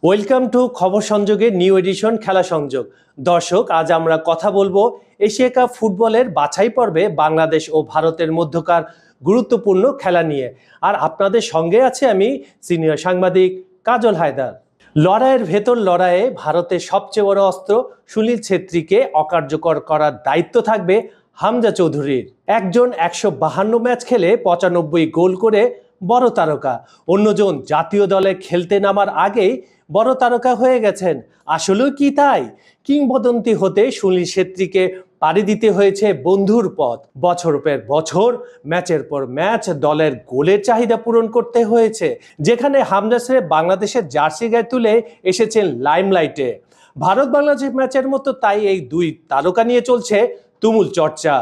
Welcome to খবর সংযোগের new addition খেলা সংযোগ। দর্শক, আজ আমরা কথা বলবো এশিয়া কাপ ফুটবলের বাছাই পর্বে বাংলাদেশ ও ভারতের মধ্যকার গুরুত্বপূর্ণ খেলা নিয়ে। আর আপনাদের সঙ্গে আছে আমি সিনিয়র সাংবাদিক কাজল হায়দার। লড়াইয়ের ভেতর লড়াইয়ে ভারতের সবচেয়ে বড় অস্ত্র সুনীল ছেত্রীকে অকার্যকর করার দায়িত্ব থাকবে হামজা চৌধুরীর। একজন 152 ম্যাচ খেলে 95 গোল করে বড় তারকা, অন্যজন জাতীয় দলে খেলতে নামার আগেই বড় তারকা হয়ে গেছেন। আসলেও কি তাই? কিংবদন্তি হতে সুনীল ছেত্রীকে পাড়ি দিতে হয়েছে বন্ধুর পথ। বছর পর বছর, ম্যাচের পর ম্যাচ দলের গোলের চাহিদা পূরণ করতে হয়েছে, যেখানে হামজা সাহেব বাংলাদেশের জার্সি গায়ে তুলে এসেছেন লাইমলাইটে। ভারত বাংলাদেশ ম্যাচের মতো তাই এই দুই তারকা নিয়ে চলছে তুমুল চর্চা।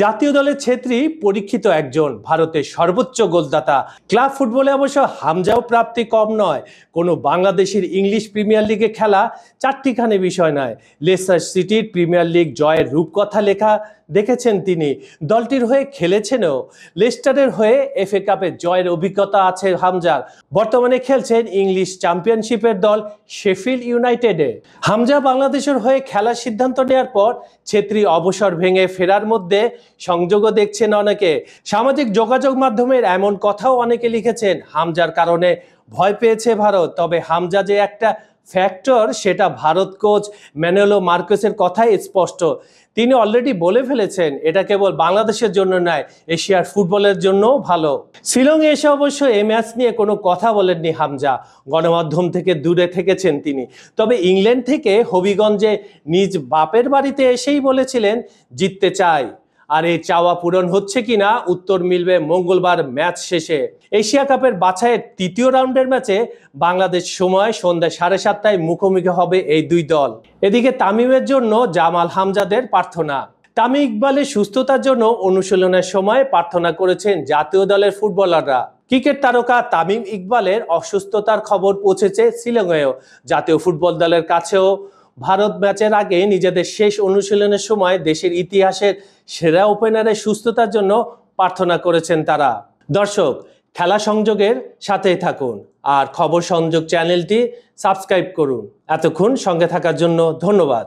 জাতীয় দলের ছেত্রী পরীক্ষিত একজন ভারতের সর্বোচ্চ গোলদাতা। ক্লাব ফুটবলে অবশ্য হামজাও প্রাপ্তি কম নয়। কোনো বাংলাদেশের ইংলিশ প্রিমিয়ার লিগে খেলা চারটিখানি বিষয় নয়। লেস্টার সিটির প্রিমিয়ার লিগ জয়ের রূপকথা লেখা দেখেছেন তিনি, দলটির হয়ে খেলেছেনও। লেস্টারের হয়ে এফএ কাপের জয়ের অভিজ্ঞতা আছে হামজার। বর্তমানে খেলছেন ইংলিশ চ্যাম্পিয়নশিপের দল শেফিল্ড ইউনাইটেডে। হামজা বাংলাদেশের হয়ে খেলার সিদ্ধান্ত নেওয়ার পর ছেত্রী অবসর ভেঙে ফেরার মধ্যে সংযোগও দেখছেন অনেকে। সামাজিক যোগাযোগ মাধ্যমের এমন কথাও অনেকে লিখেছেন, হামজার কারণে ভয় পেয়েছে ভারত। তবে হামজা যে একটা ফ্যাক্টর, সেটা ভারত কোচ ম্যানুয়েলো মার্কেসের কথাই স্পষ্ট। তিনি অলরেডি বলে ফেলেছেন, এটা কেবল বাংলাদেশের জন্য নয়, এশিয়ার ফুটবলের জন্যও ভালো। শিলংয়ে এসে অবশ্য এই ম্যাচ নিয়ে কোনো কথা বলেননি হামজা, গণমাধ্যম থেকে দূরে থেকেছেন তিনি। তবে ইংল্যান্ড থেকে হবিগঞ্জে নিজ বাপের বাড়িতে এসেই বলেছিলেন জিততে চাই। আর এই চাওয়া পূরণ হচ্ছে কিনা উত্তর মিলবে মঙ্গলবার ম্যাচ শেষে। এশিয়া কাপের বাছাইয়ের তৃতীয় রাউন্ডের ম্যাচে বাংলাদেশ সময় সন্ধ্যা 7:30টায় মুখোমুখি হবে এই দুই দল। এদিকে তামিমের জন্য জামাল হামজাদের প্রার্থনা। তামিম ইকবালের সুস্থতার জন্য অনুশীলনের সময় প্রার্থনা করেছেন জাতীয় দলের ফুটবলাররা। ক্রিকেট তারকা তামিম ইকবালের অসুস্থতার খবর পৌঁছেছে শিলংয়েও। জাতীয় ফুটবল দলের কাছেও ভারত ম্যাচের আগে নিজেদের শেষ অনুশীলনের সময় দেশের ইতিহাসের সেরা ওপেনারের সুস্থতার জন্য প্রার্থনা করেছেন তারা। দর্শক, খেলা সংযোগের সাথেই থাকুন আর খবর সংযোগ চ্যানেলটি সাবস্ক্রাইব করুন। এতক্ষণ সঙ্গে থাকার জন্য ধন্যবাদ।